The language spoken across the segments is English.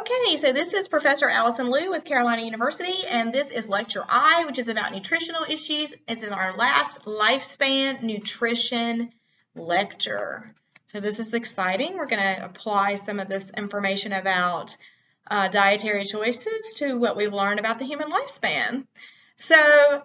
Okay, so this is Professor Allison Liu with Carolina University, and this is Lecture I, which is about nutritional issues. It's in our last lifespan nutrition lecture. So this is exciting. We're going to apply some of this information about dietary choices to what we've learned about the human lifespan. So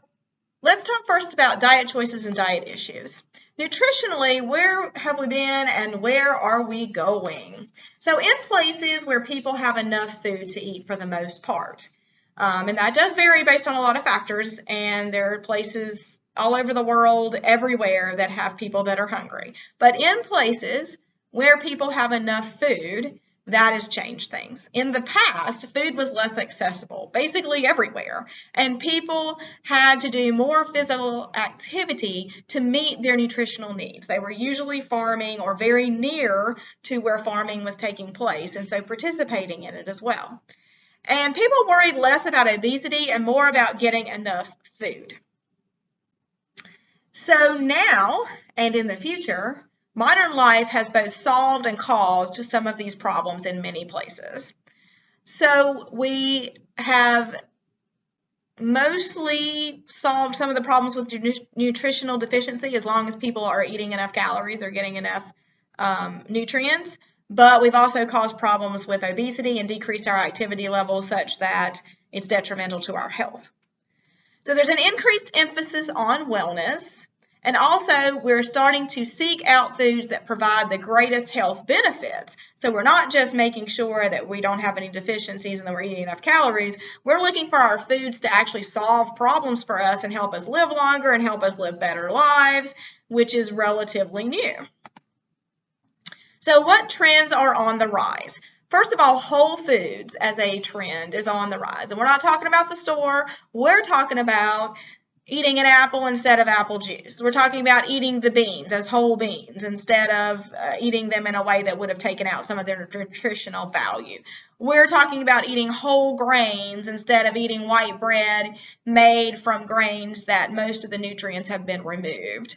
let's talk first about diet choices and diet issues. Nutritionally, where have we been and where are we going? So in places where people have enough food to eat for the most part. And that does vary based on a lot of factors, and there are places all over the world, everywhere, that have people that are hungry. But in places where people have enough food, that has changed things. In the past, food was less accessible, basically everywhere, and people had to do more physical activity to meet their nutritional needs. They were usually farming or very near to where farming was taking place, and so participating in it as well. And people worried less about obesity and more about getting enough food. So now, and in the future, modern life has both solved and caused some of these problems in many places. So we have mostly solved some of the problems with nutritional deficiency as long as people are eating enough calories or getting enough nutrients. But we've also caused problems with obesity and decreased our activity levels such that it's detrimental to our health. So there's an increased emphasis on wellness. And also, we're starting to seek out foods that provide the greatest health benefits. So we're not just making sure that we don't have any deficiencies and that we're eating enough calories. We're looking for our foods to actually solve problems for us and help us live longer and help us live better lives, which is relatively new. So what trends are on the rise? First of all, whole foods as a trend is on the rise. And we're not talking about the store. We're talking about eating an apple instead of apple juice. We're talking about eating the beans as whole beans instead of eating them in a way that would have taken out some of their nutritional value. We're talking about eating whole grains instead of eating white bread made from grains that most of the nutrients have been removed.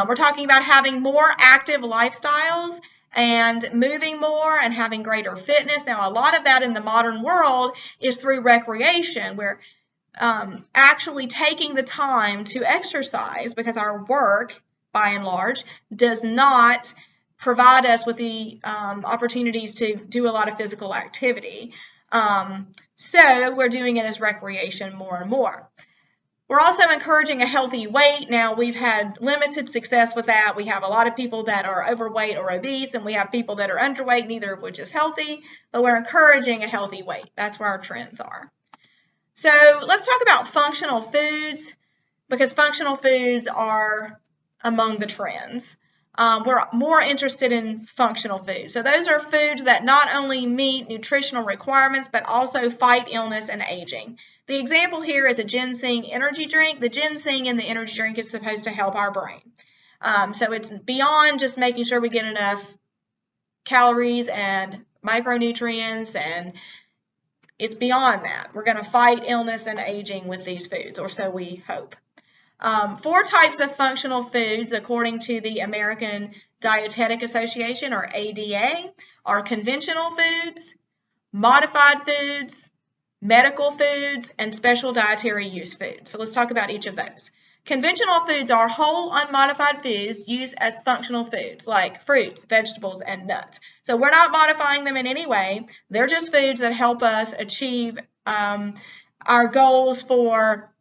We're talking about having more active lifestyles and moving more and having greater fitness. Now, a lot of that in the modern world is through recreation, where actually taking the time to exercise, because our work, by and large, does not provide us with the opportunities to do a lot of physical activity. So we're doing it as recreation more and more. We're also encouraging a healthy weight. Now, we've had limited success with that. We have a lot of people that are overweight or obese, and we have people that are underweight, neither of which is healthy, but we're encouraging a healthy weight. That's where our trends are. So let's talk about functional foods, because functional foods are among the trends. We're more interested in functional foods. So those are foods that not only meet nutritional requirements, but also fight illness and aging. The example here is a ginseng energy drink. The ginseng in the energy drink is supposed to help our brain. So it's beyond just making sure we get enough calories and micronutrients, and it's beyond that. We're going to fight illness and aging with these foods, or so we hope. 4 types of functional foods, according to the American Dietetic Association, or ADA, are conventional foods, modified foods, medical foods, and special dietary use foods. So let's talk about each of those. Conventional foods are whole, unmodified foods used as functional foods, like fruits, vegetables, and nuts. So we're not modifying them in any way. They're just foods that help us achieve our goals for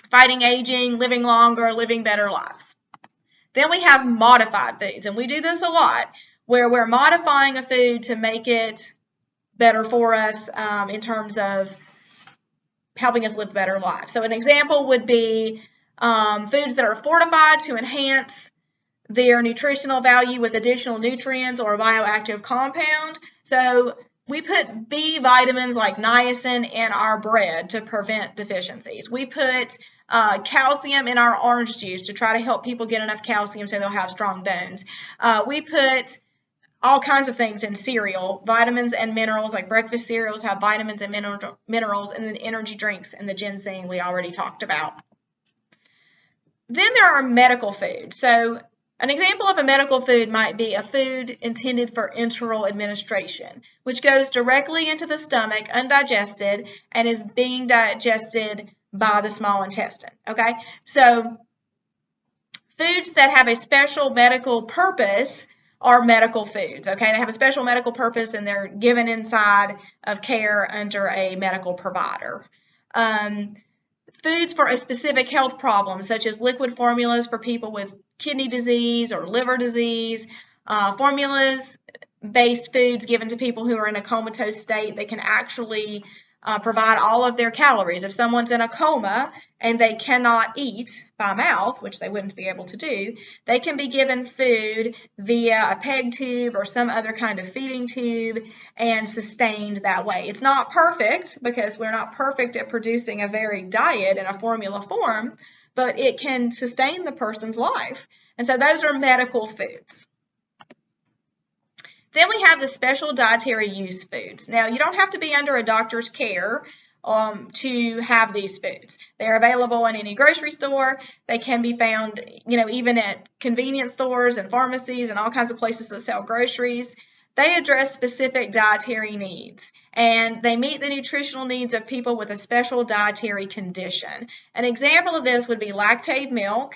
fighting aging, living longer, living better lives. Then we have modified foods, and we do this a lot, where we're modifying a food to make it better for us in terms of helping us live better lives. So an example would be foods that are fortified to enhance their nutritional value with additional nutrients or a bioactive compound. So we put B vitamins like niacin in our bread to prevent deficiencies. We put calcium in our orange juice to try to help people get enough calcium so they'll have strong bones. We put all kinds of things in cereal, vitamins and minerals, like breakfast cereals have vitamins and minerals, and then energy drinks and the ginseng we already talked about. Then there are medical foods. So An example of a medical food might be a food intended for enteral administration, which goes directly into the stomach undigested and is being digested by the small intestine. Okay, so foods that have a special medical purpose are medical foods. Okay, they have a special medical purpose and they're given inside of care under a medical provider. Foods for a specific health problem, such as liquid formulas for people with kidney disease or liver disease, formulas-based foods given to people who are in a comatose state. They can actually provide all of their calories. If someone's in a coma and they cannot eat by mouth, which they wouldn't be able to do, they can be given food via a peg tube or some other kind of feeding tube and sustained that way. It's not perfect because we're not perfect at producing a varied diet in a formula form, but it can sustain the person's life. And so those are medical foods. Then we have the special dietary use foods. Now, you don't have to be under a doctor's care to have these foods. They're available in any grocery store. They can be found, even at convenience stores and pharmacies and all kinds of places that sell groceries. They address specific dietary needs, and they meet the nutritional needs of people with a special dietary condition. An example of this would be lactate milk,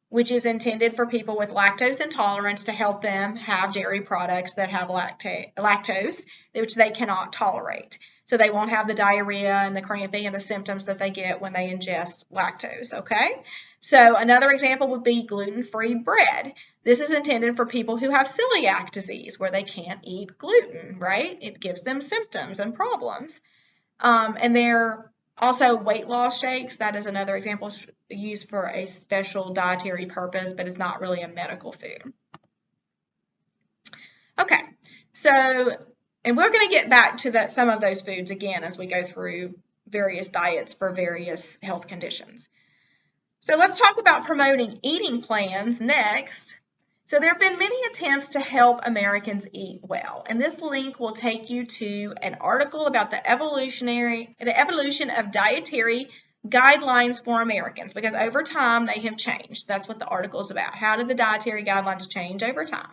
which is intended for people with lactose intolerance to help them have dairy products that have lactose, which they cannot tolerate. So they won't have the diarrhea and the cramping and the symptoms that they get when they ingest lactose, okay? So another example would be gluten-free bread. This is intended for people who have celiac disease, where they can't eat gluten, right? It gives them symptoms and problems. And they're also weight loss shakes. That is another example used for a special dietary purpose, but it's not really a medical food. Okay, and we're going to get back to some of those foods again as we go through various diets for various health conditions. So let's talk about promoting eating plans next. So there have been many attempts to help Americans eat well, and this link will take you to an article about the evolution of dietary guidelines for Americans, because over time they have changed. That's what the article is about. How did the dietary guidelines change over time?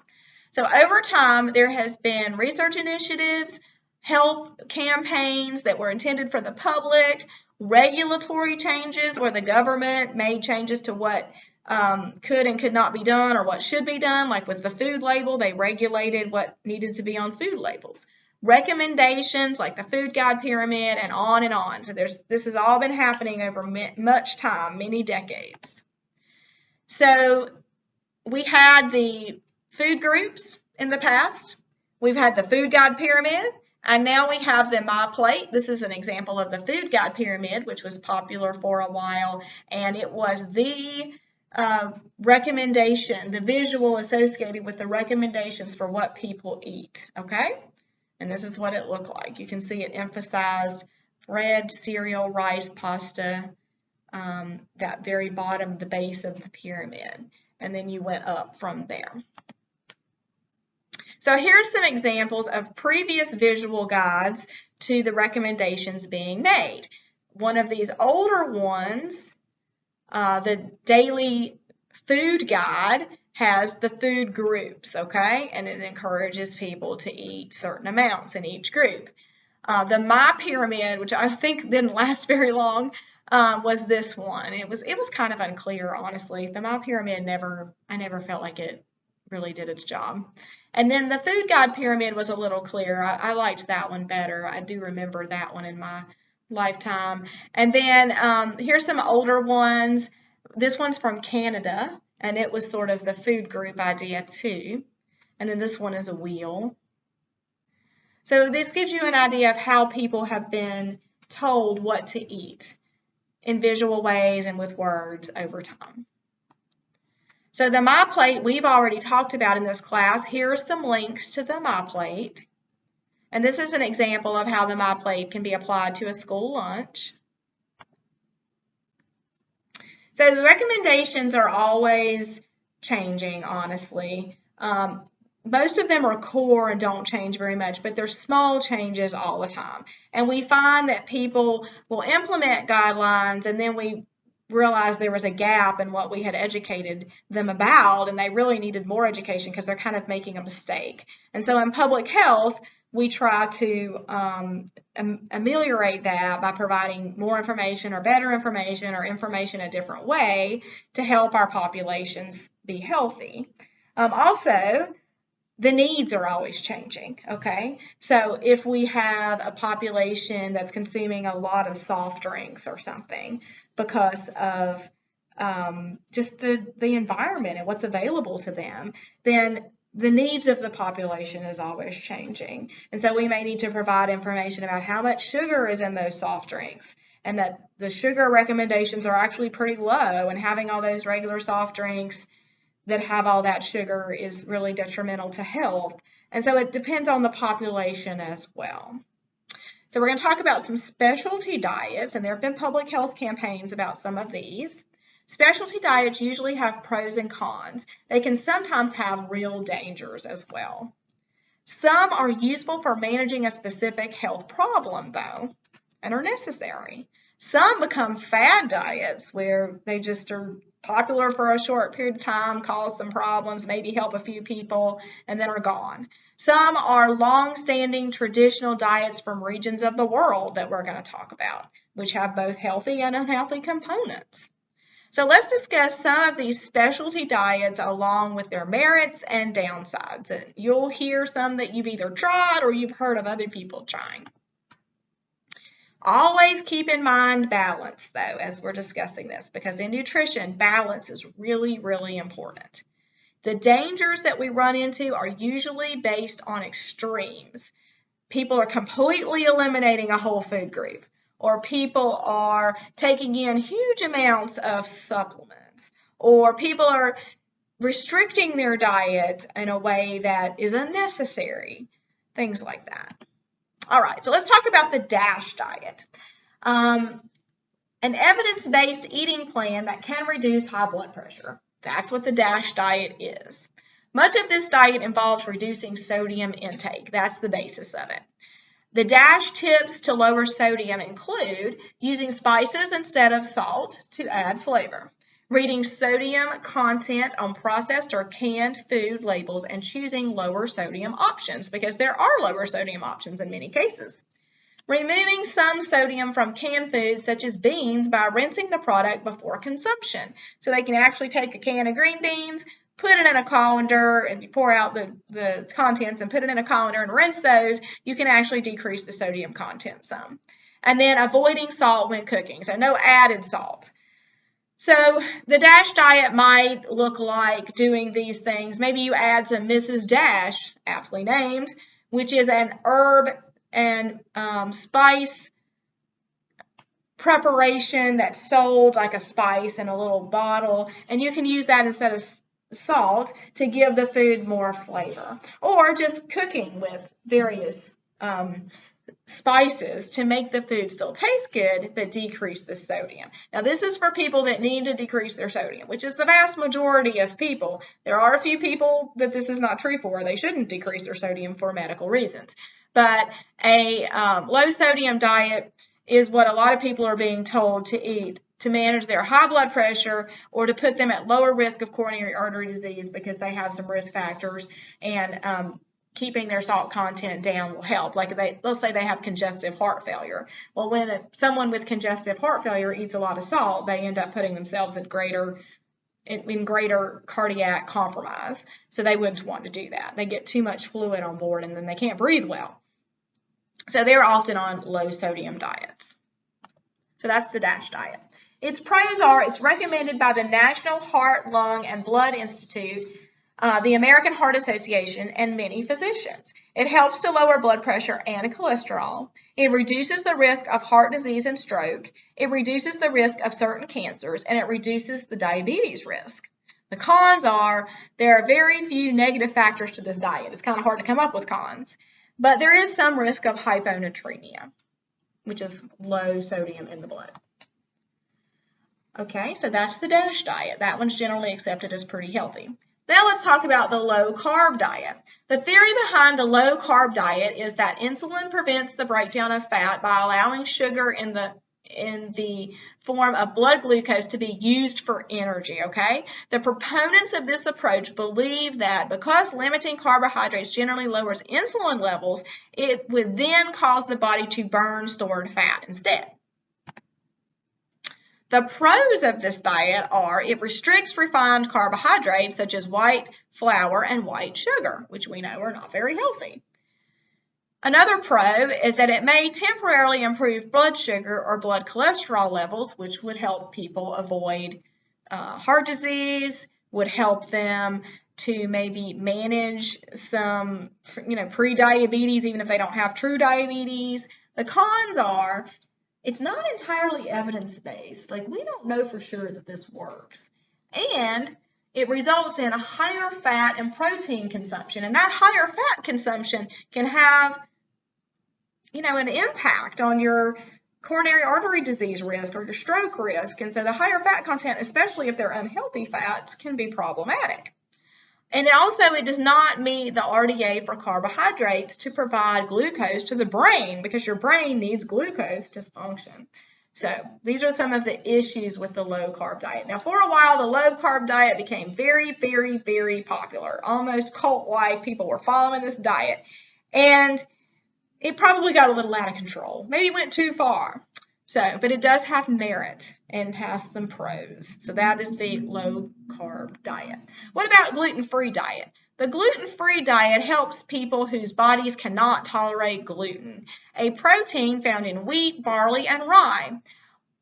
So over time, there has been research initiatives, health campaigns that were intended for the public, regulatory changes where the government made changes to what could and could not be done or what should be done, like with the food label, they regulated what needed to be on food labels. Recommendations like the food guide pyramid and on and on. So this has all been happening over much time, many decades. So we had the food groups in the past. We've had the food guide pyramid, and now we have the My Plate. This is an example of the food guide pyramid, which was popular for a while, and it was the recommendation, the visual associated with the recommendations for what people eat, okay? And this is what it looked like. You can see it emphasized bread, cereal, rice, pasta, that very bottom, the base of the pyramid. And then you went up from there. So here's some examples of previous visual guides to the recommendations being made. One of these older ones, the daily food guide, has the food groups, okay? And it encourages people to eat certain amounts in each group. The My Pyramid, which I think didn't last very long, was this one. It was kind of unclear, honestly. The My Pyramid I never felt like it really did its job. And then the food guide pyramid was a little clearer. I liked that one better. I do remember that one in my lifetime. And then here's some older ones. This one's from Canada, and it was sort of the food group idea too. And then this one is a wheel. So this gives you an idea of how people have been told what to eat in visual ways and with words over time. So the My Plate we've already talked about in this class. Here are some links to the My Plate. And this is an example of how the My Plate can be applied to a school lunch. So the recommendations are always changing, honestly. Most of them are core and don't change very much, but there's small changes all the time. And we find that people will implement guidelines, and then we realized there was a gap in what we had educated them about, and they really needed more education because they're kind of making a mistake. And so in public health, we try to ameliorate that by providing more information or better information or information a different way to help our populations be healthy. Also, the needs are always changing, okay? So if we have a population that's consuming a lot of soft drinks or something because of just the environment and what's available to them, then the needs of the population is always changing. And so we may need to provide information about how much sugar is in those soft drinks, and that the sugar recommendations are actually pretty low, and having all those regular soft drinks that have all that sugar is really detrimental to health. And so it depends on the population as well. So we're going to talk about some specialty diets, and there have been public health campaigns about some of these. Specialty diets usually have pros and cons. They can sometimes have real dangers as well. Some are useful for managing a specific health problem, though, and are necessary. Some become fad diets where they just are popular for a short period of time, cause some problems, maybe help a few people, and then are gone. Some are long-standing traditional diets from regions of the world that we're going to talk about, which have both healthy and unhealthy components. So let's discuss some of these specialty diets along with their merits and downsides. And you'll hear some that you've either tried or you've heard of other people trying. Always keep in mind balance, though, as we're discussing this, because in nutrition, balance is really, really important. The dangers that we run into are usually based on extremes. People are completely eliminating a whole food group, or people are taking in huge amounts of supplements, or people are restricting their diet in a way that is unnecessary, things like that. All right, so let's talk about the DASH diet, an evidence-based eating plan that can reduce high blood pressure. That's what the DASH diet is. Much of this diet involves reducing sodium intake. That's the basis of it. The DASH tips to lower sodium include using spices instead of salt to add flavor, reading sodium content on processed or canned food labels, and choosing lower sodium options, because there are lower sodium options in many cases. Removing some sodium from canned foods such as beans by rinsing the product before consumption. So they can actually take a can of green beans, put it in a colander, and you pour out the contents and put it in a colander and rinse those. You can actually decrease the sodium content some. And then avoiding salt when cooking, so no added salt. So the DASH diet might look like doing these things. Maybe you add some Mrs. Dash, aptly named, which is an herb and spice preparation that's sold like a spice in a little bottle, and you can use that instead of salt to give the food more flavor, or just cooking with various spices to make the food still taste good but decrease the sodium. Now this is for people that need to decrease their sodium, which is the vast majority of people. There are a few people that this is not true for. They shouldn't decrease their sodium for medical reasons. But a low sodium diet is what a lot of people are being told to eat to manage their high blood pressure or to put them at lower risk of coronary artery disease because they have some risk factors, and keeping their salt content down will help. Like let's say they have congestive heart failure. Well, when someone with congestive heart failure eats a lot of salt, they end up putting themselves at in greater cardiac compromise. So they wouldn't want to do that. They get too much fluid on board and then they can't breathe well. So they're often on low sodium diets. So that's the DASH diet. Its pros are it's recommended by the National Heart, Lung, and Blood Institute, the American Heart Association, and many physicians. It helps to lower blood pressure and cholesterol. It reduces the risk of heart disease and stroke. It reduces the risk of certain cancers, and it reduces the diabetes risk. The cons are there are very few negative factors to this diet. It's kind of hard to come up with cons. But there is some risk of hyponatremia, which is low sodium in the blood. Okay, so that's the DASH diet. That one's generally accepted as pretty healthy. Now let's talk about the low-carb diet. The theory behind the low-carb diet is that insulin prevents the breakdown of fat by allowing sugar in in the form of blood glucose to be used for energy, okay? The proponents of this approach believe that because limiting carbohydrates generally lowers insulin levels, it would then cause the body to burn stored fat instead. The pros of this diet are it restricts refined carbohydrates such as white flour and white sugar, which we know are not very healthy. Another pro is that it may temporarily improve blood sugar or blood cholesterol levels, which would help people avoid heart disease, would help them to maybe manage some, pre-diabetes, even if they don't have true diabetes. The cons are it's not entirely evidence-based. Like, we don't know for sure that this works. And it results in a higher fat and protein consumption. And that higher fat consumption can have, an impact on your coronary artery disease risk or your stroke risk. And so the higher fat content, especially if they're unhealthy fats, can be problematic. And also, it does not meet the RDA for carbohydrates to provide glucose to the brain because your brain needs glucose to function. So these are some of the issues with the low-carb diet. Now, for a while, the low-carb diet became very, very, very popular. Almost cult-like. People were following this diet. And it probably got a little out of control. Maybe went too far. But it does have merit and has some pros. So that is the low-carb diet. What about gluten-free diet? The gluten-free diet helps people whose bodies cannot tolerate gluten, a protein found in wheat, barley, and rye.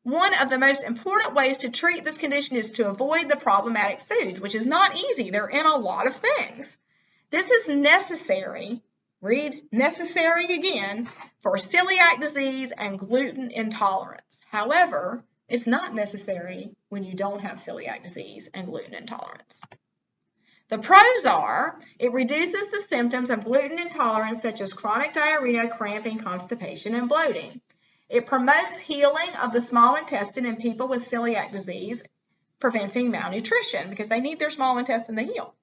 One of the most important ways to treat this condition is to avoid the problematic foods, which is not easy. They're in a lot of things. This is necessary. Read necessary again for celiac disease and gluten intolerance. However, it's not necessary when you don't have celiac disease and gluten intolerance. The pros are it reduces the symptoms of gluten intolerance such as chronic diarrhea, cramping, constipation, and bloating. It promotes healing of the small intestine in people with celiac disease, preventing malnutrition because they need their small intestine to heal.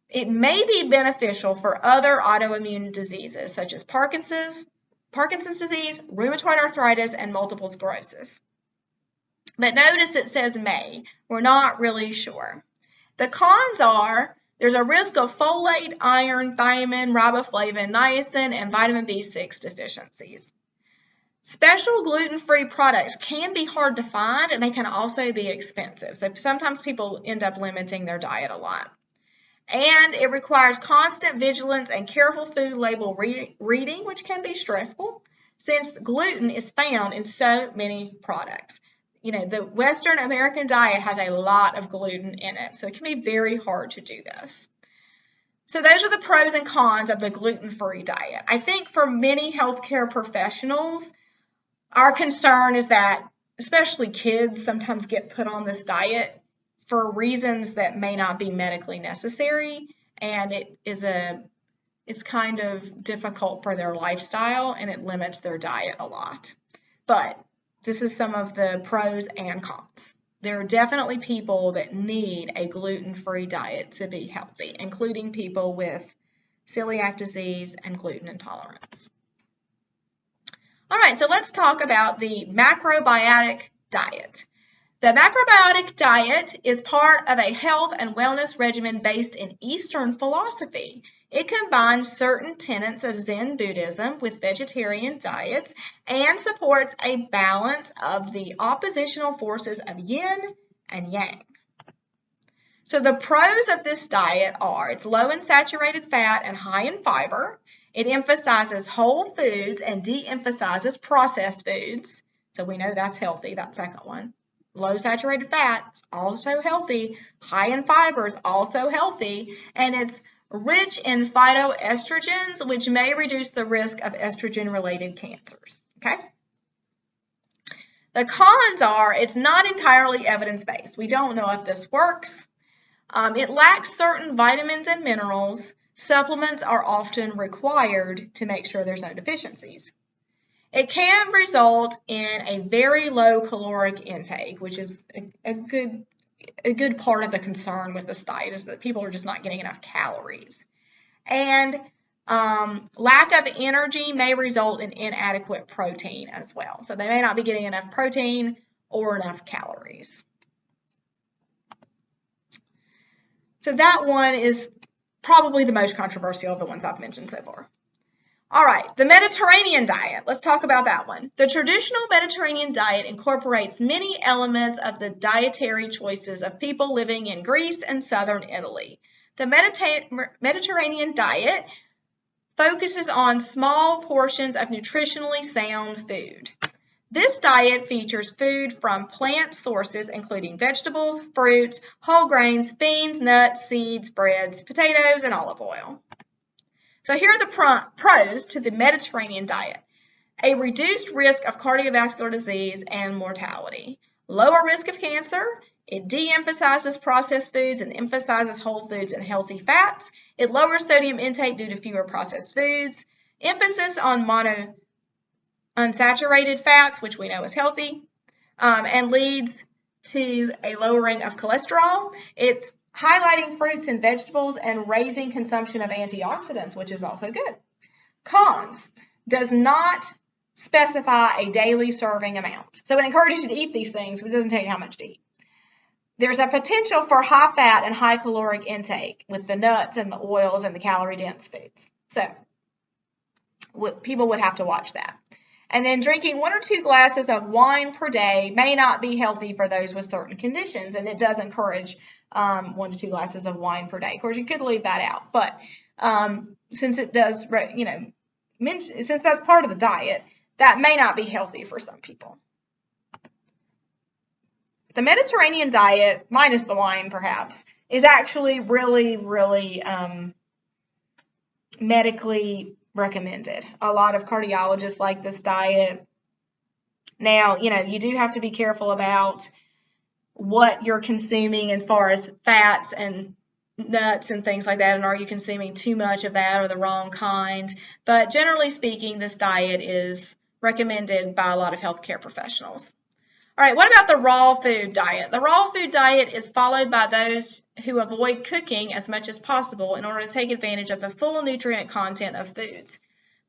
It may be beneficial for other autoimmune diseases such as Parkinson's disease, rheumatoid arthritis, and multiple sclerosis. But notice it says may. We're not really sure. The cons are there's a risk of folate, iron, thiamine, riboflavin, niacin, and vitamin B6 deficiencies. Special gluten-free products can be hard to find, and they can also be expensive. So sometimes people end up limiting their diet a lot. And it requires constant vigilance and careful food label reading, which can be stressful since gluten is found in so many products. The Western American diet has a lot of gluten in it, so it can be very hard to do this. So those are the pros and cons of the gluten-free diet. I think for many healthcare professionals, our concern is that especially kids sometimes get put on this diet for reasons that may not be medically necessary, and it's kind of difficult for their lifestyle, and it limits their diet a lot. But this is some of the pros and cons. There are definitely people that need a gluten-free diet to be healthy, including people with celiac disease and gluten intolerance. All right, so let's talk about the macrobiotic diet. The macrobiotic diet is part of a health and wellness regimen based in Eastern philosophy. It combines certain tenets of Zen Buddhism with vegetarian diets and supports a balance of the oppositional forces of yin and yang. So the pros of this diet are it's low in saturated fat and high in fiber. It emphasizes whole foods and de-emphasizes processed foods. So we know that's healthy, that second one. Low saturated fat is also healthy. High in fiber is also healthy. And it's rich in phytoestrogens, which may reduce the risk of estrogen-related cancers. Okay? The cons are it's not entirely evidence-based. We don't know if this works. It lacks certain vitamins and minerals. Supplements are often required to make sure there's no deficiencies. It can result in a very low caloric intake, which is a good part of the concern with this diet is that people are just not getting enough calories. And Lack of energy may result in inadequate protein as well. So they may not be getting enough protein or enough calories. So that one is probably the most controversial of the ones I've mentioned so far. All right, the Mediterranean diet. Let's talk about that one. The traditional Mediterranean diet incorporates many elements of the dietary choices of people living in Greece and southern Italy. The Mediterranean diet focuses on small portions of nutritionally sound food. This diet features food from plant sources, including vegetables, fruits, whole grains, beans, nuts, seeds, breads, potatoes, and olive oil. So here are the pros to the Mediterranean diet. A reduced risk of cardiovascular disease and mortality. Lower risk of cancer. It de-emphasizes processed foods and emphasizes whole foods and healthy fats. It lowers sodium intake due to fewer processed foods. Emphasis on unsaturated fats, which we know is healthy, and leads to a lowering of cholesterol. It's highlighting fruits and vegetables and raising consumption of antioxidants, which is also good. Cons: does not specify a daily serving amount. So it encourages you to eat these things, but it doesn't tell you how much to eat. There's a potential for high fat and high caloric intake with the nuts and the oils and the calorie dense foods. So people would have to watch that. And then drinking 1 or 2 glasses of wine per day may not be healthy for those with certain conditions, and it does encourage 1 to 2 glasses of wine per day. Of course, you could leave that out, but since it does, since that's part of the diet, that may not be healthy for some people. The Mediterranean diet, minus the wine perhaps, is actually really, really medically recommended. A lot of cardiologists like this diet. Now, you do have to be careful about what you're consuming as far as fats and nuts and things like that, and are you consuming too much of that or the wrong kind. But generally speaking, this diet is recommended by a lot of healthcare professionals. All right, what about the raw food diet? The raw food diet is followed by those who avoid cooking as much as possible in order to take advantage of the full nutrient content of foods.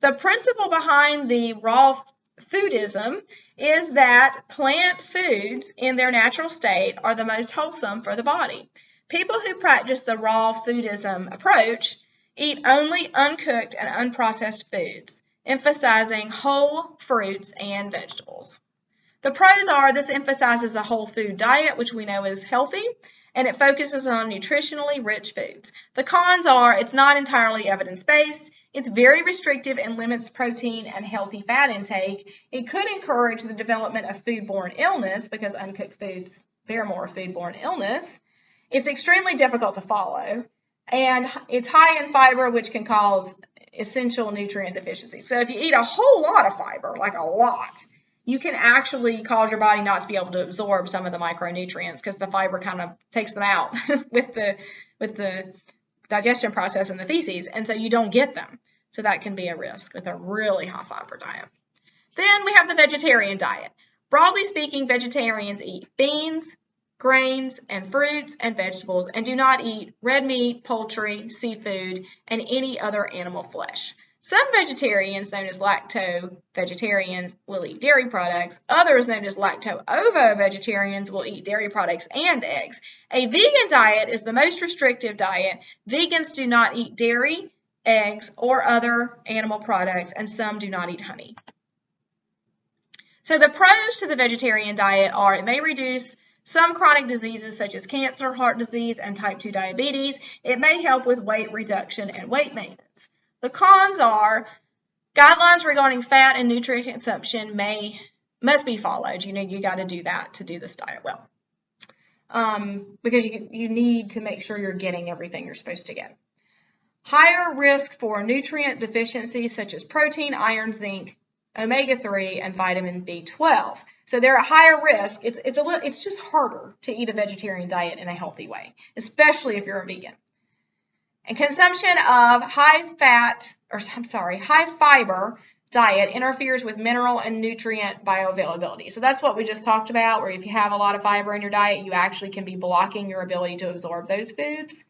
The principle behind the raw foodism is that plant foods in their natural state are the most wholesome for the body. People who practice the raw foodism approach eat only uncooked and unprocessed foods, emphasizing whole fruits and vegetables. The pros are this emphasizes a whole food diet, which we know is healthy, and it focuses on nutritionally rich foods. The cons are it's not entirely evidence-based, it's very restrictive and limits protein and healthy fat intake. It could encourage the development of foodborne illness because uncooked foods bear more foodborne illness. It's extremely difficult to follow, and it's high in fiber, which can cause essential nutrient deficiency. So if you eat a whole lot of fiber, like a lot, you can actually cause your body not to be able to absorb some of the micronutrients because the fiber kind of takes them out with the digestion process in the feces, and so you don't get them. So that can be a risk with a really high fiber diet. Then we have the vegetarian diet. Broadly speaking, vegetarians eat beans, grains, and fruits and vegetables, and do not eat red meat, poultry, seafood, and any other animal flesh. Some vegetarians, known as lacto-vegetarians, will eat dairy products. Others, known as lacto-ovo-vegetarians, will eat dairy products and eggs. A vegan diet is the most restrictive diet. Vegans do not eat dairy, eggs, or other animal products, and some do not eat honey. So the pros to the vegetarian diet are it may reduce some chronic diseases such as cancer, heart disease, and type 2 diabetes. It may help with weight reduction and weight maintenance. The cons are guidelines regarding fat and nutrient consumption must be followed. You got to do that to do this diet well, because you need to make sure you're getting everything you're supposed to get. Higher risk for nutrient deficiencies such as protein, iron, zinc, omega-3, and vitamin B12. So they're at higher risk. It's just harder to eat a vegetarian diet in a healthy way, especially if you're a vegan. And consumption of high fiber diet interferes with mineral and nutrient bioavailability. So that's what we just talked about, where if you have a lot of fiber in your diet, you actually can be blocking your ability to absorb those foods.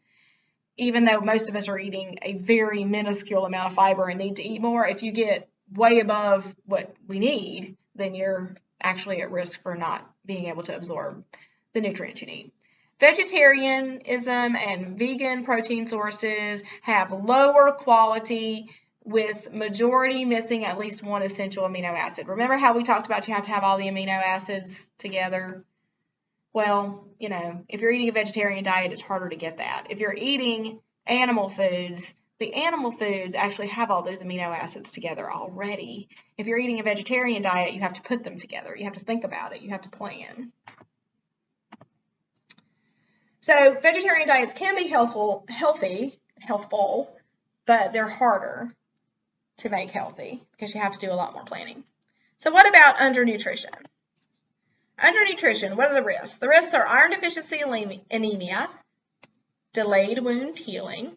even though most of us are eating a very minuscule amount of fiber and need to eat more, if you get way above what we need, then you're actually at risk for not being able to absorb the nutrients you need. Vegetarianism and vegan protein sources have lower quality, with majority missing at least one essential amino acid. Remember how we talked about you have to have all the amino acids together? Well, you know, if you're eating a vegetarian diet, it's harder to get that. If you're eating animal foods, the animal foods actually have all those amino acids together already. If you're eating a vegetarian diet, you have to put them together. You have to think about it. You have to plan. So vegetarian diets can be healthful, but they're harder to make healthy because you have to do a lot more planning. So what about undernutrition? Undernutrition, what are the risks? The risks are iron deficiency anemia, delayed wound healing,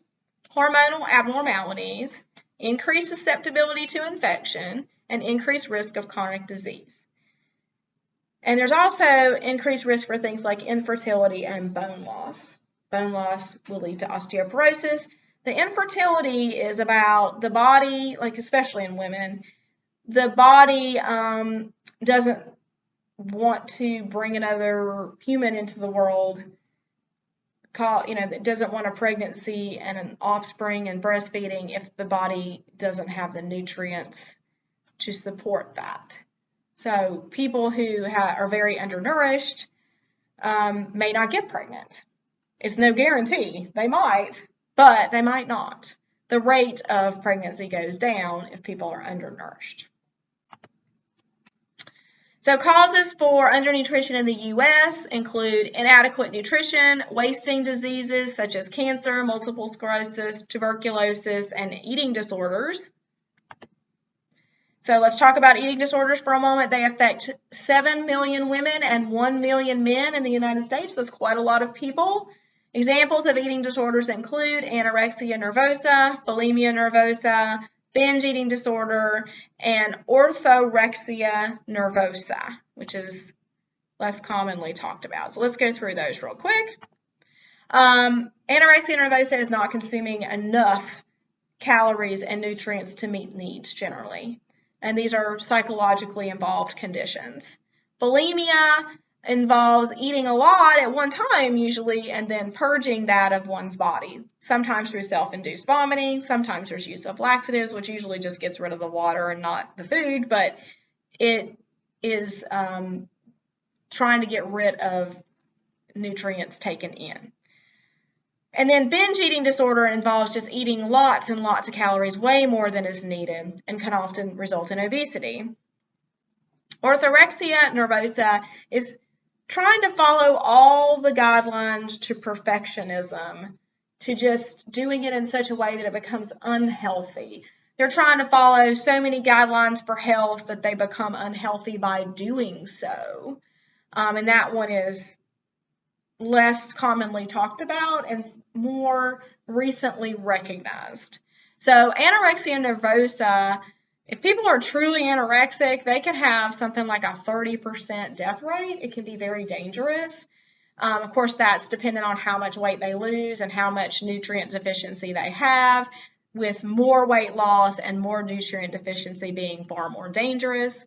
hormonal abnormalities, increased susceptibility to infection, and increased risk of chronic disease. And there's also increased risk for things like infertility and bone loss. Bone loss will lead to osteoporosis. The infertility is about the body, like especially in women, the body doesn't want to bring another human into the world, that doesn't want a pregnancy and an offspring and breastfeeding if the body doesn't have the nutrients to support that. So people who are very undernourished may not get pregnant. It's no guarantee. They might, but they might not. The rate of pregnancy goes down if people are undernourished. So causes for undernutrition in the U.S. include inadequate nutrition, wasting diseases such as cancer, multiple sclerosis, tuberculosis, and eating disorders. So let's talk about eating disorders for a moment. They affect 7 million women and 1 million men in the United States. That's quite a lot of people. Examples of eating disorders include anorexia nervosa, bulimia nervosa, binge eating disorder, and orthorexia nervosa, which is less commonly talked about. So let's go through those real quick. Anorexia nervosa is not consuming enough calories and nutrients to meet needs generally. And these are psychologically involved conditions. Bulimia involves eating a lot at one time usually and then purging that of one's body, sometimes through self-induced vomiting, sometimes there's use of laxatives, which usually just gets rid of the water and not the food, but it is trying to get rid of nutrients taken in. And then binge eating disorder involves just eating lots and lots of calories, way more than is needed, and can often result in obesity. Orthorexia nervosa is trying to follow all the guidelines to perfectionism, to just doing it in such a way that it becomes unhealthy. They're trying to follow so many guidelines for health that they become unhealthy by doing so. And that one is less commonly talked about and more recently recognized. So anorexia nervosa, if people are truly anorexic, they can have something like a 30% death rate. It can be very dangerous. Of course, that's dependent on how much weight they lose and how much nutrient deficiency they have, with more weight loss and more nutrient deficiency being far more dangerous.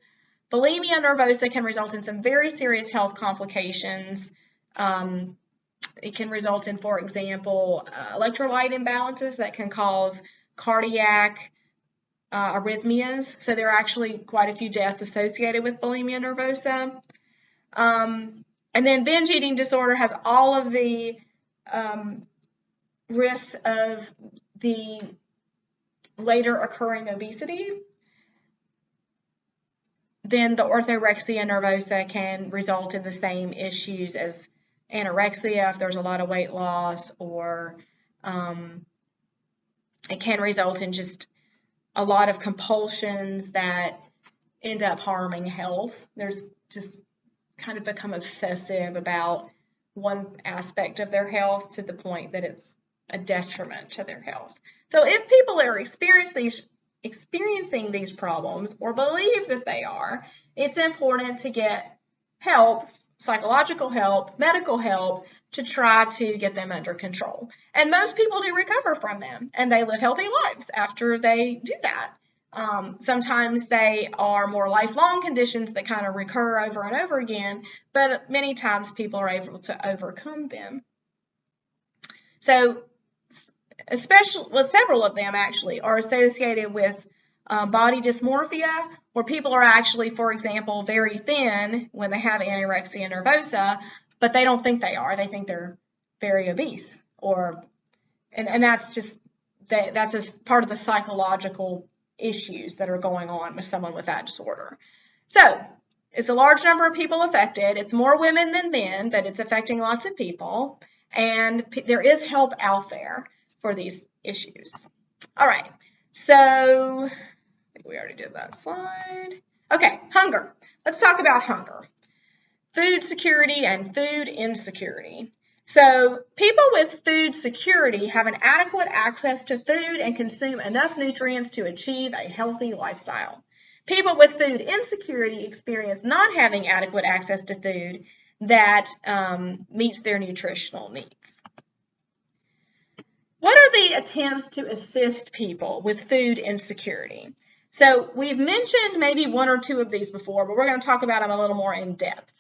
Bulimia nervosa can result in some very serious health complications. It can result in, for example, electrolyte imbalances that can cause cardiac arrhythmias. So there are actually quite a few deaths associated with bulimia nervosa. And then binge eating disorder has all of the risks of the later occurring obesity. Then the orthorexia nervosa can result in the same issues as anorexia if there's a lot of weight loss, or it can result in just a lot of compulsions that end up harming health. There's just kind of become obsessive about one aspect of their health to the point that it's a detriment to their health. So if people are experiencing these problems or believe that they are, it's important to get help, psychological help, medical help, to try to get them under control. And most people do recover from them, and they live healthy lives after they do that. Sometimes they are more lifelong conditions that kind of recur over and over again, but many times people are able to overcome them. So, especially, well, several of them actually are associated with body dysmorphia, where people are actually, for example, very thin when they have anorexia nervosa, but they don't think they are. They think they're very obese, and that's just that's a part of the psychological issues that are going on with someone with that disorder. So it's a large number of people affected. It's more women than men, but it's affecting lots of people, and there is help out there for these issues. All right, so I think we already did that slide. Okay, hunger. Let's talk about hunger. Food security and food insecurity. So people with food security have an adequate access to food and consume enough nutrients to achieve a healthy lifestyle. People with food insecurity experience not having adequate access to food that meets their nutritional needs. What are the attempts to assist people with food insecurity? So we've mentioned maybe one or two of these before, but we're going to talk about them a little more in depth.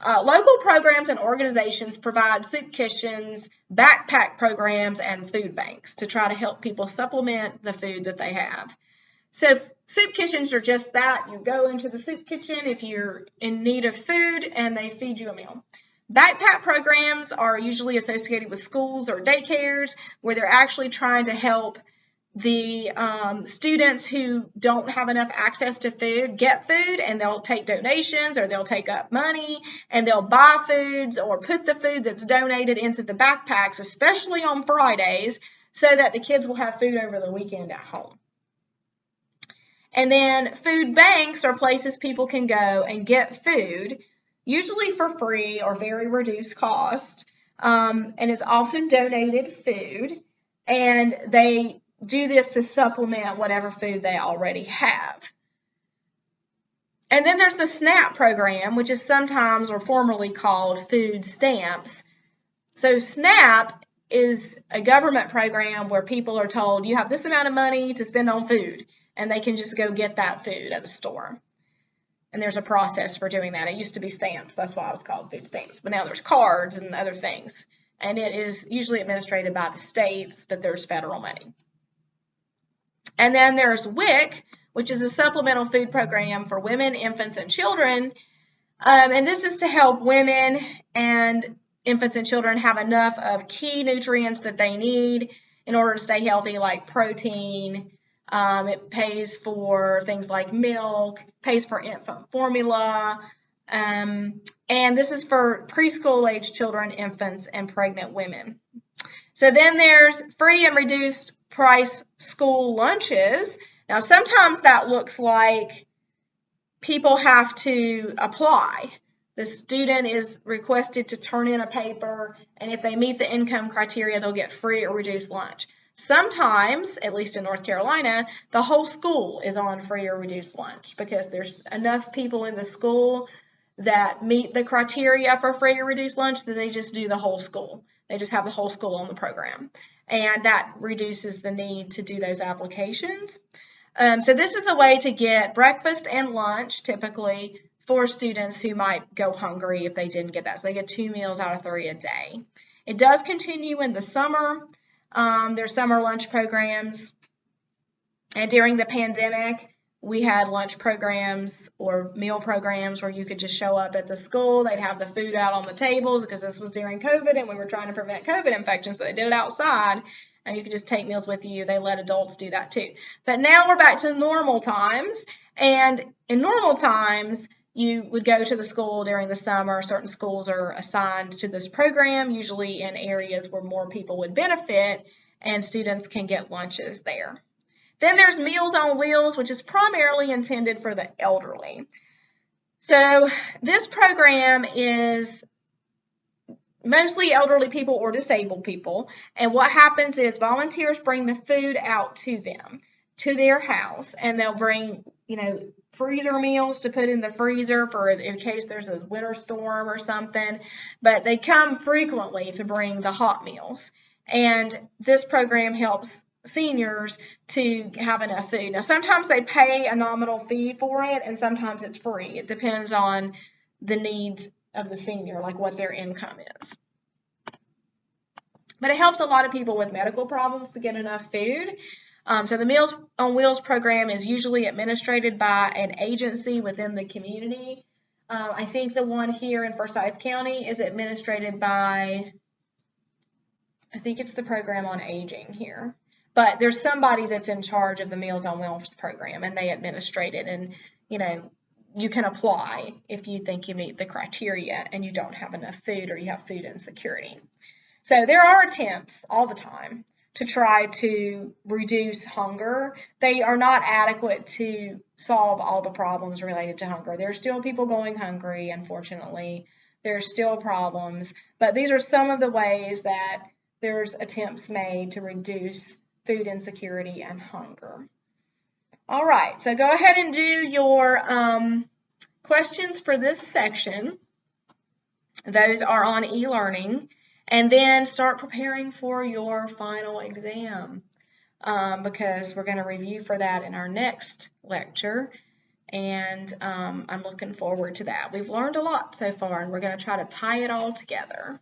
Local programs and organizations provide soup kitchens, backpack programs, and food banks to try to help people supplement the food that they have. So soup kitchens are just that. You go into the soup kitchen if you're in need of food, and they feed you a meal. Backpack programs are usually associated with schools or daycares where they're actually trying to help the students who don't have enough access to food get food, and they'll take donations or they'll take up money and they'll buy foods or put the food that's donated into the backpacks, especially on Fridays, so that the kids will have food over the weekend at home. And then food banks are places people can go and get food, usually for free or very reduced cost, and it's often donated food, and they do this to supplement whatever food they already have. And then there's the SNAP program, which is sometimes or formerly called food stamps. So SNAP is a government program where people are told you have this amount of money to spend on food, and they can just go get that food at a store. And there's a process for doing that. It used to be stamps. That's why it was called food stamps. But now there's cards and other things. And it is usually administrated by the states, but there's federal money. And then there's WIC, which is a supplemental food program for women, infants, and children. And this is to help women and infants and children have enough of key nutrients that they need in order to stay healthy, like protein. It pays for things like milk, pays for infant formula, and this is for preschool-age children, infants, and pregnant women. So then there's free and reduced price school lunches. Now, sometimes that looks like people have to apply. The student is requested to turn in a paper, and if they meet the income criteria, they'll get free or reduced lunch. Sometimes, at least in North Carolina, the whole school is on free or reduced lunch because there's enough people in the school that meet the criteria for free or reduced lunch that they just do the whole school. They just have the whole school on the program, and that reduces the need to do those applications. So this is a way to get breakfast and lunch typically for students who might go hungry if they didn't get that. So they get 2 meals out of 3 a day. It does continue in the summer. There's summer lunch programs, and during the pandemic, we had lunch programs or meal programs where you could just show up at the school. They'd have the food out on the tables because this was during COVID and we were trying to prevent COVID infections, so they did it outside, and you could just take meals with you. They let adults do that too. But now we're back to normal times, and in normal times, you would go to the school during the summer. Certain schools are assigned to this program, usually in areas where more people would benefit, and students can get lunches there. Then there's Meals on Wheels, which is primarily intended for the elderly. So this program is mostly elderly people or disabled people, and what happens is volunteers bring the food out to them, to their house, and they'll bring freezer meals to put in the freezer for in case there's a winter storm or something, but they come frequently to bring the hot meals. And this program helps seniors to have enough food. Now, sometimes they pay a nominal fee for it, and sometimes it's free. It depends on the needs of the senior, like what their income is. But it helps a lot of people with medical problems to get enough food. So the Meals on Wheels program is usually administered by an agency within the community. I think the one here in Forsyth County is administered by, I think it's the Program on Aging here. But there's somebody that's in charge of the Meals on Wheels program, and they administer it. And, you can apply if you think you meet the criteria and you don't have enough food or you have food insecurity. So there are attempts all the time to try to reduce hunger. They are not adequate to solve all the problems related to hunger. There's still people going hungry, unfortunately. There's still problems, but these are some of the ways that there's attempts made to reduce food insecurity and hunger. All right, so go ahead and do your questions for this section. Those are on e-learning. And then start preparing for your final exam because we're going to review for that in our next lecture. And I'm looking forward to that. We've learned a lot so far, and we're going to try to tie it all together.